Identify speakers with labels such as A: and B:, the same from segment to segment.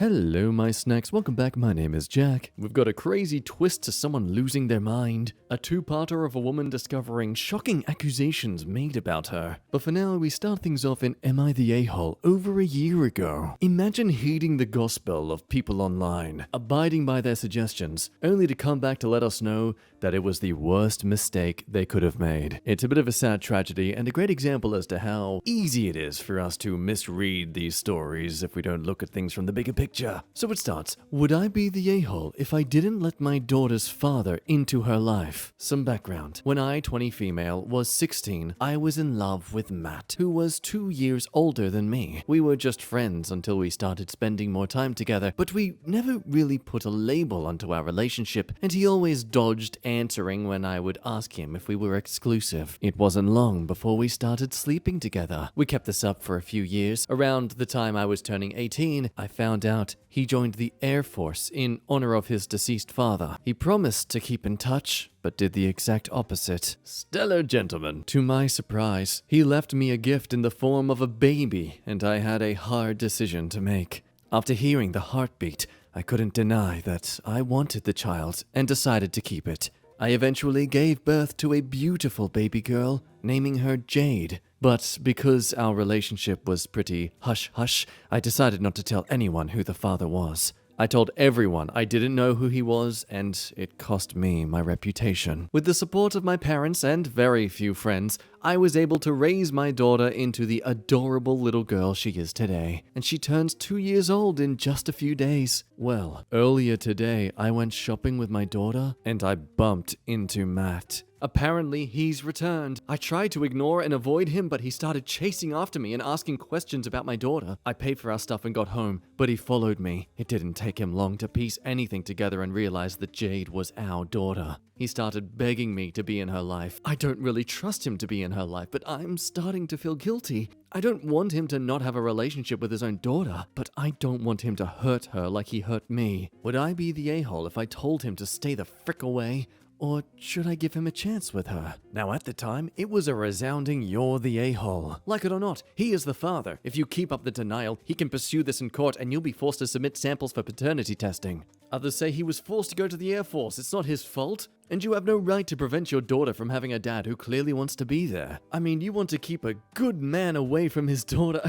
A: Hello my snacks, welcome back, my name is Jack. We've got a crazy twist to someone losing their mind, a two-parter of a woman discovering shocking accusations made about her. But for now, we start things off in Am I the A-hole over a year ago. Imagine heeding the gospel of people online, abiding by their suggestions, only to come back to let us know that it was the worst mistake they could have made. It's a bit of a sad tragedy and a great example as to how easy it is for us to misread these stories if we don't look at things from the bigger picture. So it starts, would I be the a-hole if I didn't let my daughter's father into her life? Some background. When I, 20 female, was 16, I was in love with Matt, who was 2 years older than me. We were just friends until we started spending more time together, but we never really put a label onto our relationship, and he always dodged answering when I would ask him if we were exclusive. It wasn't long before we started sleeping together. We kept this up for a few years. Around the time I was turning 18, I found out he joined the Air Force in honor of his deceased father. He promised to keep in touch, but did the exact opposite. Stellar gentleman. To my surprise, he left me a gift in the form of a baby, and I had a hard decision to make. After hearing the heartbeat, I couldn't deny that I wanted the child and decided to keep it. I eventually gave birth to a beautiful baby girl, naming her Jade. But because our relationship was pretty hush-hush, I decided not to tell anyone who the father was. I told everyone I didn't know who he was, and it cost me my reputation. With the support of my parents and very few friends, I was able to raise my daughter into the adorable little girl she is today, and she turns 2 years old in just a few days. Well, earlier today, I went shopping with my daughter, and I bumped into Matt. Apparently, he's returned. I tried to ignore and avoid him, but he started chasing after me and asking questions about my daughter. I paid for our stuff and got home, but he followed me. It didn't take him long to piece anything together and realize that Jade was our daughter. He started begging me to be in her life. I don't really trust him to be in her life, but I'm starting to feel guilty. I don't want him to not have a relationship with his own daughter, but I don't want him to hurt her like he hurt me. Would I be the a-hole if I told him to stay the frick away? Or should I give him a chance with her? Now at the time, it was a resounding you're the a-hole. Like it or not, he is the father. If you keep up the denial, he can pursue this in court and you'll be forced to submit samples for paternity testing. Others say he was forced to go to the Air Force. It's not his fault. And you have no right to prevent your daughter from having a dad who clearly wants to be there. I mean, you want to keep a good man away from his daughter.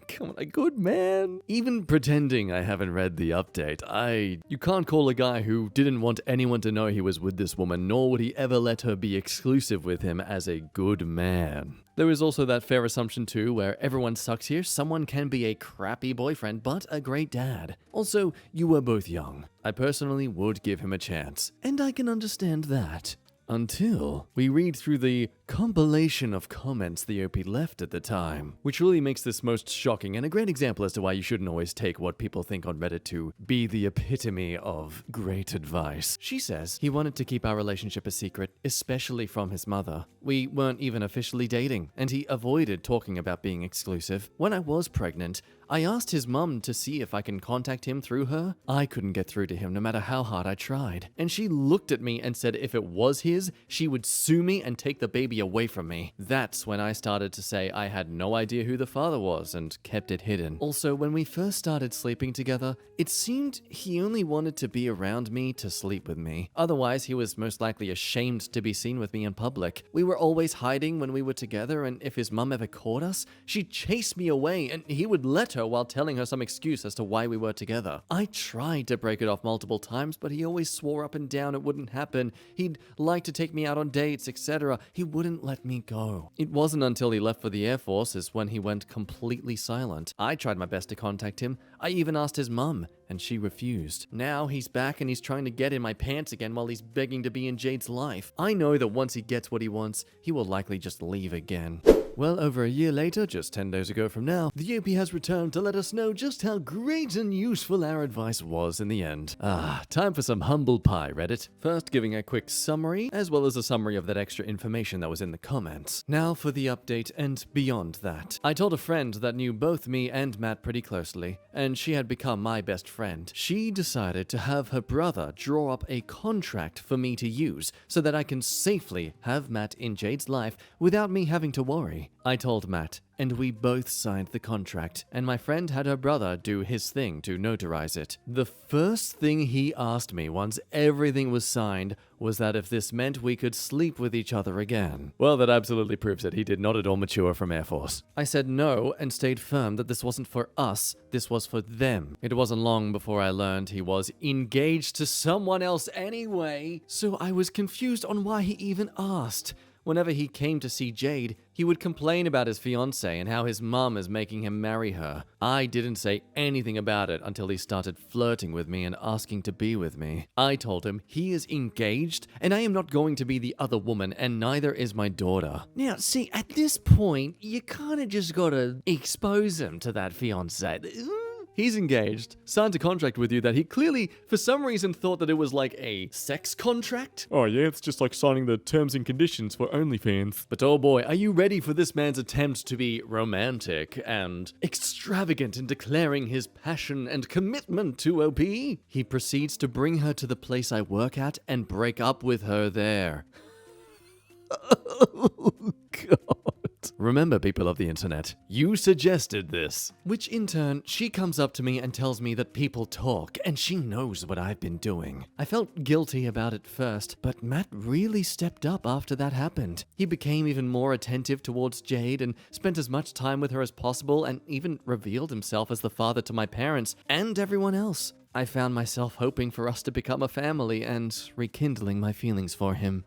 A: Come on, a good man? Even pretending I haven't read the update, you can't call a guy who didn't want anyone to know he was with this woman, nor would he ever let her be exclusive with him, as a good man. There is also that fair assumption too, where everyone sucks here. Someone can be a crappy boyfriend, but a great dad. Also, you were both young. I personally would give him a chance, and I can understand that. Until we read through the compilation of comments the OP left at the time, which really makes this most shocking and a great example as to why you shouldn't always take what people think on Reddit to be the epitome of great advice. She says he wanted to keep our relationship a secret, especially from his mother. We weren't even officially dating, and he avoided talking about being exclusive. When I was pregnant, I asked his mum to see if I can contact him through her. I couldn't get through to him no matter how hard I tried. And she looked at me and said if it was his, she would sue me and take the baby away from me. That's when I started to say I had no idea who the father was and kept it hidden. Also, when we first started sleeping together, it seemed he only wanted to be around me to sleep with me. Otherwise, he was most likely ashamed to be seen with me in public. We were always hiding when we were together, and if his mum ever caught us, she'd chase me away and he would let her while telling her some excuse as to why we were together. I tried to break it off multiple times, but he always swore up and down it wouldn't happen. He'd like to take me out on dates, etc. He wouldn't let me go. It wasn't until he left for the Air Force is when he went completely silent. I tried my best to contact him. I even asked his mum, and she refused. Now he's back and he's trying to get in my pants again while he's begging to be in Jade's life. I know that once he gets what he wants, he will likely just leave again. Well, over a year later, just 10 days ago from now, the OP has returned to let us know just how great and useful our advice was in the end. Time for some humble pie, Reddit. First, giving a quick summary, as well as a summary of that extra information that was in the comments. Now for the update and beyond that. I told a friend that knew both me and Matt pretty closely, and she had become my best friend. She decided to have her brother draw up a contract for me to use, so that I can safely have Matt in Jade's life without me having to worry. me. I told Matt, and we both signed the contract, and my friend had her brother do his thing to notarize it. The first thing he asked me once everything was signed was that if this meant we could sleep with each other again. Well, that absolutely proves that he did not at all mature from Air Force. I said no and stayed firm that this wasn't for us, this was for them. It wasn't long before I learned he was engaged to someone else anyway, so I was confused on why he even asked. Whenever he came to see Jade, he would complain about his fiancée and how his mum is making him marry her. I didn't say anything about it until he started flirting with me and asking to be with me. I told him he is engaged and I am not going to be the other woman, and neither is my daughter. Now, see, at this point, you kind of just gotta expose him to that fiancée. He's engaged, signed a contract with you that he clearly, for some reason, thought that it was like a sex contract. Oh yeah, it's just like signing the terms and conditions for OnlyFans. But oh boy, are you ready for this man's attempt to be romantic and extravagant in declaring his passion and commitment to OP? He proceeds to bring her to the place I work at and break up with her there. Oh, God. Remember, people of the internet, you suggested this. Which in turn, she comes up to me and tells me that people talk, and she knows what I've been doing. I felt guilty about it first, but Matt really stepped up after that happened. He became even more attentive towards Jade and spent as much time with her as possible, and even revealed himself as the father to my parents and everyone else. I found myself hoping for us to become a family and rekindling my feelings for him.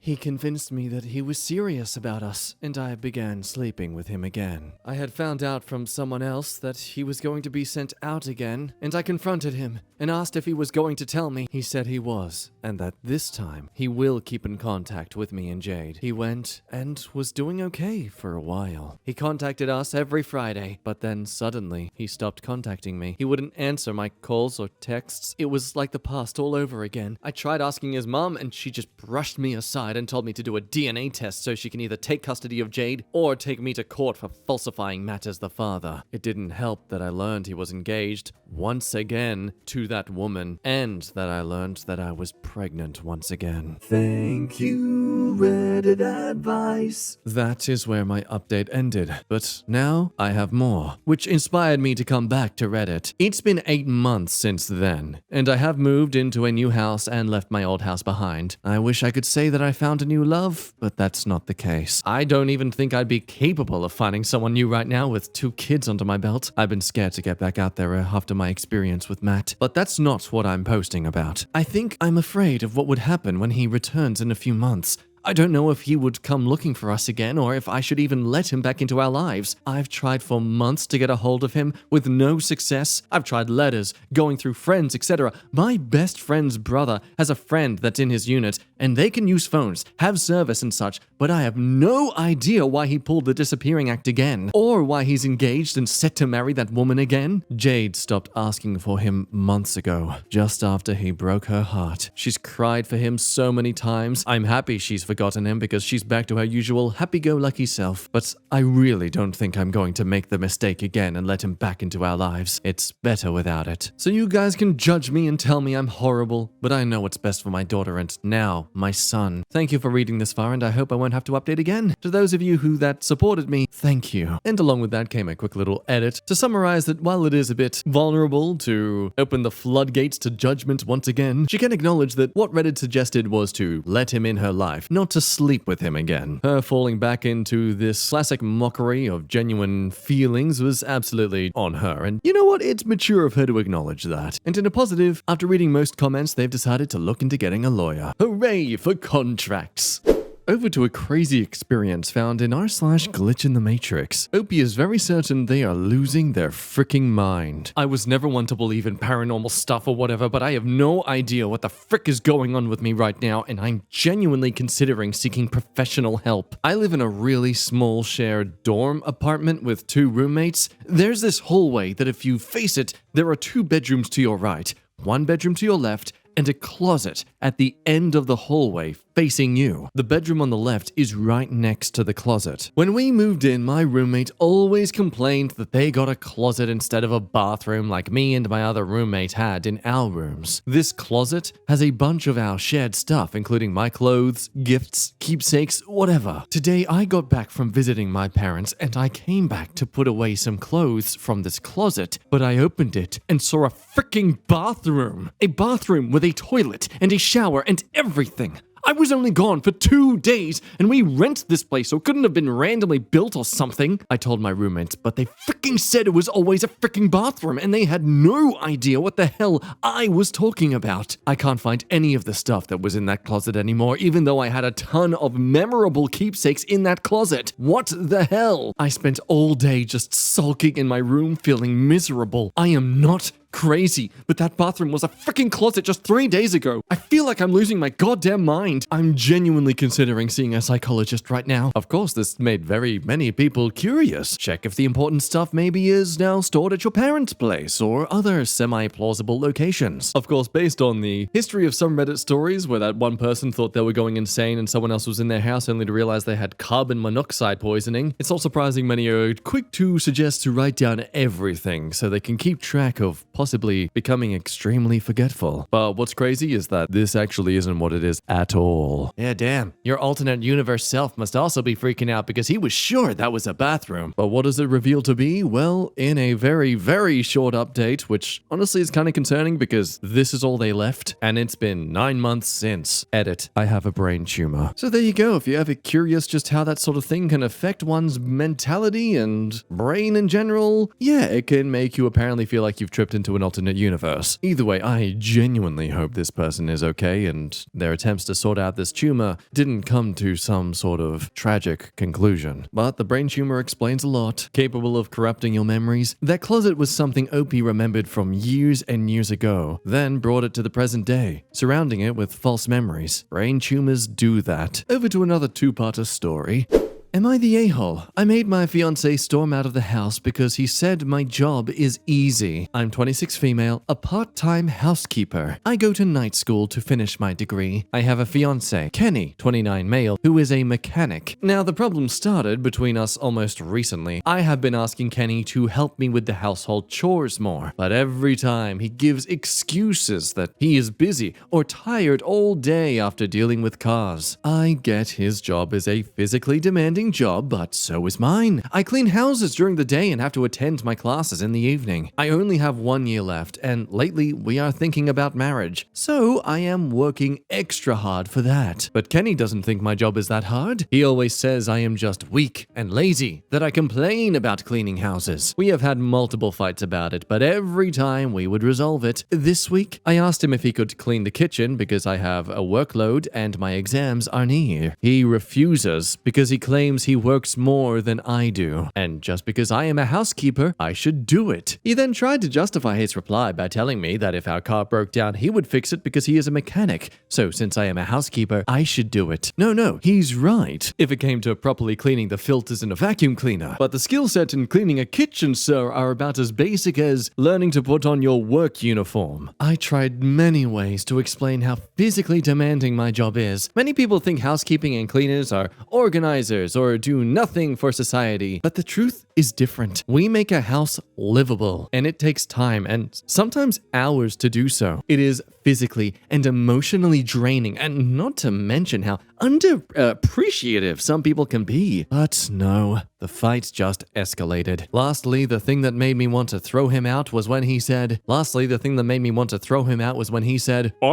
A: He convinced me that he was serious about us, and I began sleeping with him again. I had found out from someone else that he was going to be sent out again, and I confronted him and asked if he was going to tell me. He said he was, and that this time he will keep in contact with me and Jade. He went and was doing okay for a while. He contacted us every Friday, but then suddenly he stopped contacting me. He wouldn't answer my calls or texts. It was like the past all over again. I tried asking his mom, and she just brushed me aside and told me to do a DNA test so she can either take custody of Jade or take me to court for falsifying Matt as the father. It didn't help that I learned he was engaged once again to that woman, and that I learned that I was pregnant once again. Thank you, Reddit advice. That is where my update ended, but now I have more, which inspired me to come back to Reddit. It's been 8 months since then, and I have moved into a new house and left my old house behind. I wish I could say that I found a new love, but that's not the case. I don't even think I'd be capable of finding someone new right now with 2 kids under my belt. I've been scared to get back out there after my experience with Matt, but that's not what I'm posting about. I think I'm afraid of what would happen when he returns in a few months. I don't know if he would come looking for us again, or if I should even let him back into our lives. I've tried for months to get a hold of him with no success. I've tried letters, going through friends, etc. My best friend's brother has a friend that's in his unit, and they can use phones, have service and such, but I have no idea why he pulled the disappearing act again, or why he's engaged and set to marry that woman again. Jade stopped asking for him months ago, just after he broke her heart. She's cried for him so many times. I'm happy she's forgotten him because she's back to her usual happy-go-lucky self, but I really don't think I'm going to make the mistake again and let him back into our lives. It's better without it. So you guys can judge me and tell me I'm horrible, but I know what's best for my daughter and now my son. Thank you for reading this far, and I hope I won't have to update again. To those of you who supported me, thank you. And along with that came a quick little edit to summarize that while it is a bit vulnerable to open the floodgates to judgment once again, she can acknowledge that what Reddit suggested was to let him in her life, not to sleep with him again. Her falling back into this classic mockery of genuine feelings was absolutely on her, and you know what? It's mature of her to acknowledge that. And in a positive, after reading most comments, they've decided to look into getting a lawyer. Hooray for contracts! Over to a crazy experience found in r/glitch in the Matrix. Opie is very certain they are losing their freaking mind. I was never one to believe in paranormal stuff or whatever, but I have no idea what the frick is going on with me right now, and I'm genuinely considering seeking professional help. I live in a really small shared dorm apartment with 2 roommates. There's this hallway that if you face it, there are 2 bedrooms to your right, 1 bedroom to your left, and a closet at the end of the hallway facing you. The bedroom on the left is right next to the closet. When we moved in, my roommate always complained that they got a closet instead of a bathroom like me and my other roommate had in our rooms. This closet has a bunch of our shared stuff, including my clothes, gifts, keepsakes, whatever. Today, I got back from visiting my parents and I came back to put away some clothes from this closet, but I opened it and saw a freaking bathroom. A bathroom with a toilet and a shower and everything. I was only gone for 2 days, and we rent this place, so it couldn't have been randomly built or something. I told my roommates, but they freaking said it was always a freaking bathroom, and they had no idea what the hell I was talking about. I can't find any of the stuff that was in that closet anymore, even though I had a ton of memorable keepsakes in that closet. What the hell? I spent all day just sulking in my room, feeling miserable. I am not crazy, but that bathroom was a freaking closet just 3 days ago. I feel like I'm losing my goddamn mind. I'm genuinely considering seeing a psychologist right now. Of course, this made very many people curious. Check if the important stuff maybe is now stored at your parents' place or other semi-plausible locations. Of course, based on the history of some Reddit stories where that one person thought they were going insane and someone else was in their house only to realize they had carbon monoxide poisoning, it's not surprising many are quick to suggest to write down everything so they can keep track of possibly becoming extremely forgetful. But what's crazy is that this actually isn't what it is at all. Yeah, damn. Your alternate universe self must also be freaking out because he was sure that was a bathroom. But what does it reveal to be? Well, in a very, very short update, which honestly is kind of concerning because this is all they left, and it's been 9 months since. Edit. I have a brain tumor. So there you go. If you're ever curious just how that sort of thing can affect one's mentality and brain in general, yeah, it can make you apparently feel like you've tripped into an alternate universe. Either way, I genuinely hope this person is okay and their attempts to sort out this tumor didn't come to some sort of tragic conclusion. But the brain tumor explains a lot. Capable of corrupting your memories, that closet was something Opie remembered from years and years ago, then brought it to the present day, surrounding it with false memories. Brain tumors do that. Over to another two-parter story. Am I the a-hole? I made my fiancé storm out of the house because he said my job is easy. I'm 26 female, a part-time housekeeper. I go to night school to finish my degree. I have a fiancé, Kenny, 29 male, who is a mechanic. Now, the problem started between us almost recently. I have been asking Kenny to help me with the household chores more, but every time he gives excuses that he is busy or tired all day after dealing with cars. I get his job is a physically demanding job, but so is mine. I clean houses during the day and have to attend my classes in the evening. I only have 1 year left, and lately we are thinking about marriage, so I am working extra hard for that. But Kenny doesn't think my job is that hard. He always says I am just weak and lazy, that I complain about cleaning houses. We have had multiple fights about it, but every time we would resolve it. This week, I asked him if he could clean the kitchen because I have a workload and my exams are near. He refuses because he claims he works more than I do, and just because I am a housekeeper, I should do it. He then tried to justify his reply by telling me that if our car broke down, he would fix it because he is a mechanic, so since I am a housekeeper, I should do it. No, he's right. If it came to properly cleaning the filters in a vacuum cleaner. But the skill set in cleaning a kitchen, sir, are about as basic as learning to put on your work uniform. I tried many ways to explain how physically demanding my job is. Many people think housekeeping and cleaners are organizers or do nothing for society, but the truth is different. We make a house livable, and it takes time and sometimes hours to do so. It is physically and emotionally draining, and not to mention how underappreciative some people can be. But no, the fight just escalated. Lastly, the thing that made me want to throw him out was when he said, I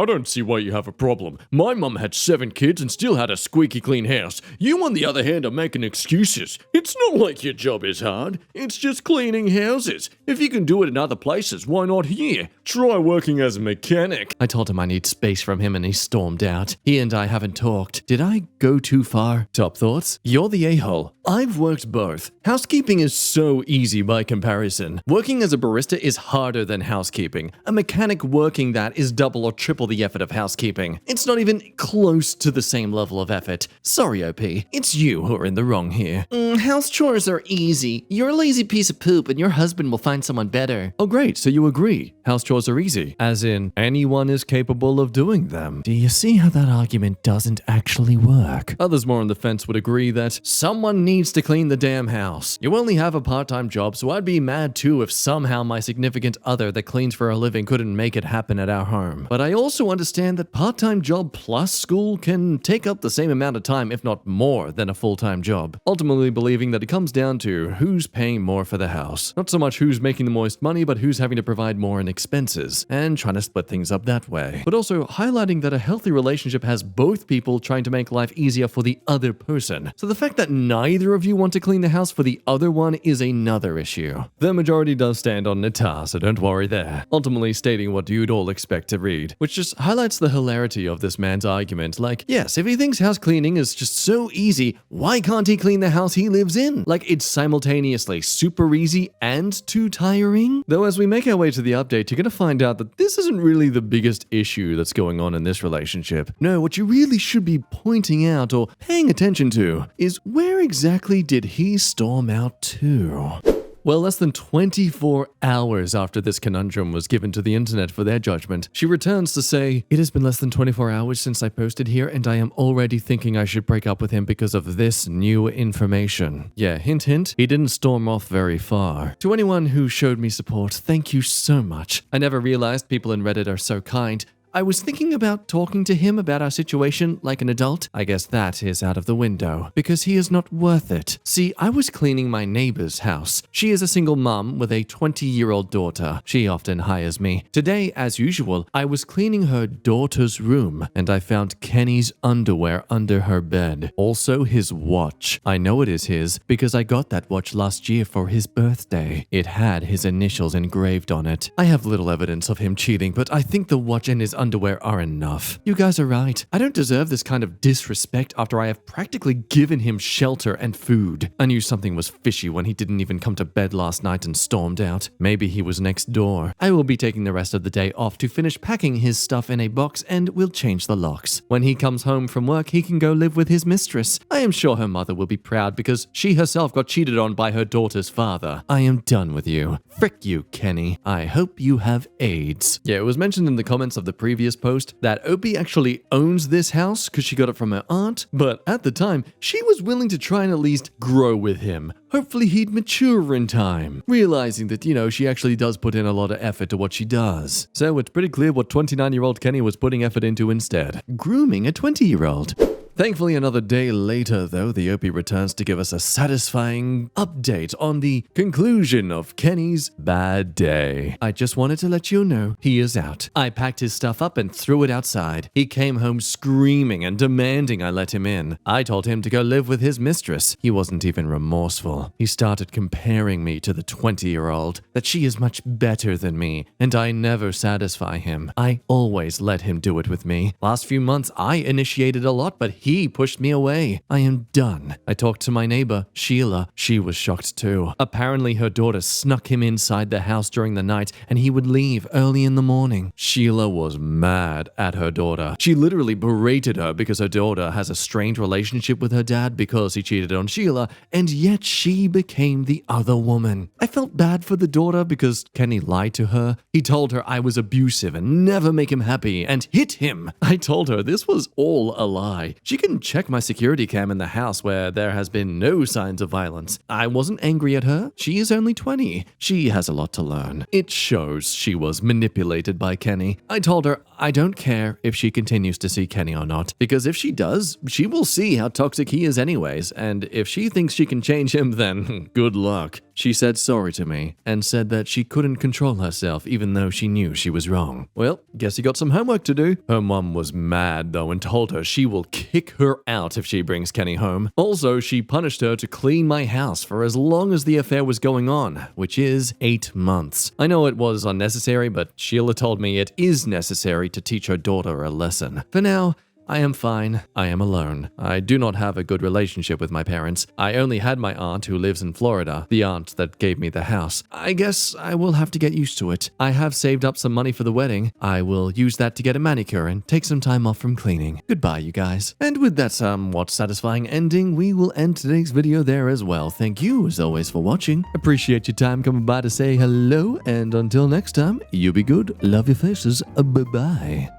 A: don't see why you have a problem. My mum had 7 kids and still had a squeaky clean house. You, on the other hand, are making excuses. It's not like your job is hard. It's just cleaning houses. If you can do it in other places, why not here? Try working as a mechanic. I told him I need space from him and he stormed out. He and I haven't talked. Did did I go too far? Top thoughts? You're the a-hole. I've worked both. Housekeeping is so easy by comparison. Working as a barista is harder than housekeeping. A mechanic working that is double or triple the effort of housekeeping. It's not even close to the same level of effort. Sorry, OP. It's you who are in the wrong here. House chores are easy. You're a lazy piece of poop and your husband will find someone better. Oh great, so you agree. House chores are easy. As in, anyone is capable of doing them. Do you see how that argument doesn't actually work? Others more on the fence would agree that someone needs to clean the damn house. You only have a part-time job, so I'd be mad too if somehow my significant other that cleans for a living couldn't make it happen at our home. But I also understand that part-time job plus school can take up the same amount of time, if not more, than a full-time job. Ultimately believing that it comes down to who's paying more for the house. Not so much who's making the most money, but who's having to provide more in expenses, and trying to split things up that way. But also highlighting that a healthy relationship has both people trying to make life easier for the other person. So the fact that neither of you want to clean the house for the other one is another issue. The majority does stand on Nata, so don't worry there. Ultimately stating what you'd all expect to read, which just highlights the hilarity of this man's argument. Like, yes, if he thinks house cleaning is just so easy, why can't he clean the house he lives in? Like, it's simultaneously super easy and too tiring? Though as we make our way to the update, you're gonna find out that this isn't really the biggest issue that's going on in this relationship. No, what you really should be pointing out or paying attention to is where exactly did he storm out to? Well, less than 24 hours after this conundrum was given to the internet for their judgment, she returns to say, "It has been less than 24 hours since I posted here, and I am already thinking I should break up with him because of this new information." Yeah, hint hint, he didn't storm off very far. To anyone who showed me support, thank you so much. I never realized people in Reddit are so kind. I was thinking about talking to him about our situation like an adult. I guess that is out of the window, because he is not worth it. See, I was cleaning my neighbor's house. She is a single mom with a 20-year-old daughter. She often hires me. Today, as usual, I was cleaning her daughter's room, and I found Kenny's underwear under her bed. Also his watch. I know it is his, because I got that watch last year for his birthday. It had his initials engraved on it. I have little evidence of him cheating, but I think the watch and his underwear are enough. You guys are right. I don't deserve this kind of disrespect after I have practically given him shelter and food. I knew something was fishy when he didn't even come to bed last night and stormed out. Maybe he was next door. I will be taking the rest of the day off to finish packing his stuff in a box and we'll change the locks. When he comes home from work, he can go live with his mistress. I am sure her mother will be proud because she herself got cheated on by her daughter's father. I am done with you. Frick you, Kenny. I hope you have AIDS. Yeah, it was mentioned in the comments of the previous post that Opie actually owns this house because she got it from her aunt, but at the time, she was willing to try and at least grow with him. Hopefully he'd mature in time, realizing that, she actually does put in a lot of effort to what she does. So it's pretty clear what 29-year-old Kenny was putting effort into instead. Grooming a 20-year-old. Thankfully, another day later, though, the OP returns to give us a satisfying update on the conclusion of Kenny's bad day. I just wanted to let you know he is out. I packed his stuff up and threw it outside. He came home screaming and demanding I let him in. I told him to go live with his mistress. He wasn't even remorseful. He started comparing me to the 20-year-old, that she is much better than me, and I never satisfy him. I always let him do it with me. Last few months, I initiated a lot, but he pushed me away. I am done. I talked to my neighbor, Sheila. She was shocked too. Apparently her daughter snuck him inside the house during the night and he would leave early in the morning. Sheila was mad at her daughter. She literally berated her because her daughter has a strained relationship with her dad because he cheated on Sheila, and yet she became the other woman. I felt bad for the daughter because Kenny lied to her. He told her I was abusive and never make him happy and hit him. I told her this was all a lie. She can check my security cam in the house where there has been no signs of violence. I wasn't angry at her. She is only 20. She has a lot to learn. It shows she was manipulated by Kenny. I told her I don't care if she continues to see Kenny or not, because if she does, she will see how toxic he is anyways, and if she thinks she can change him, then good luck. She said sorry to me and said that she couldn't control herself even though she knew she was wrong. Well, guess you got some homework to do. Her mom was mad though and told her she will kick her out if she brings Kenny home. Also, she punished her to clean my house for as long as the affair was going on, which is 8 months. I know it was unnecessary, but Sheila told me it is necessary to teach her daughter a lesson. For now, I am fine. I am alone. I do not have a good relationship with my parents. I only had my aunt who lives in Florida, the aunt that gave me the house. I guess I will have to get used to it. I have saved up some money for the wedding. I will use that to get a manicure and take some time off from cleaning. Goodbye, you guys. And with that somewhat satisfying ending, we will end today's video there as well. Thank you, as always, for watching. Appreciate your time coming by to say hello, and until next time, you be good, love your faces, bye-bye.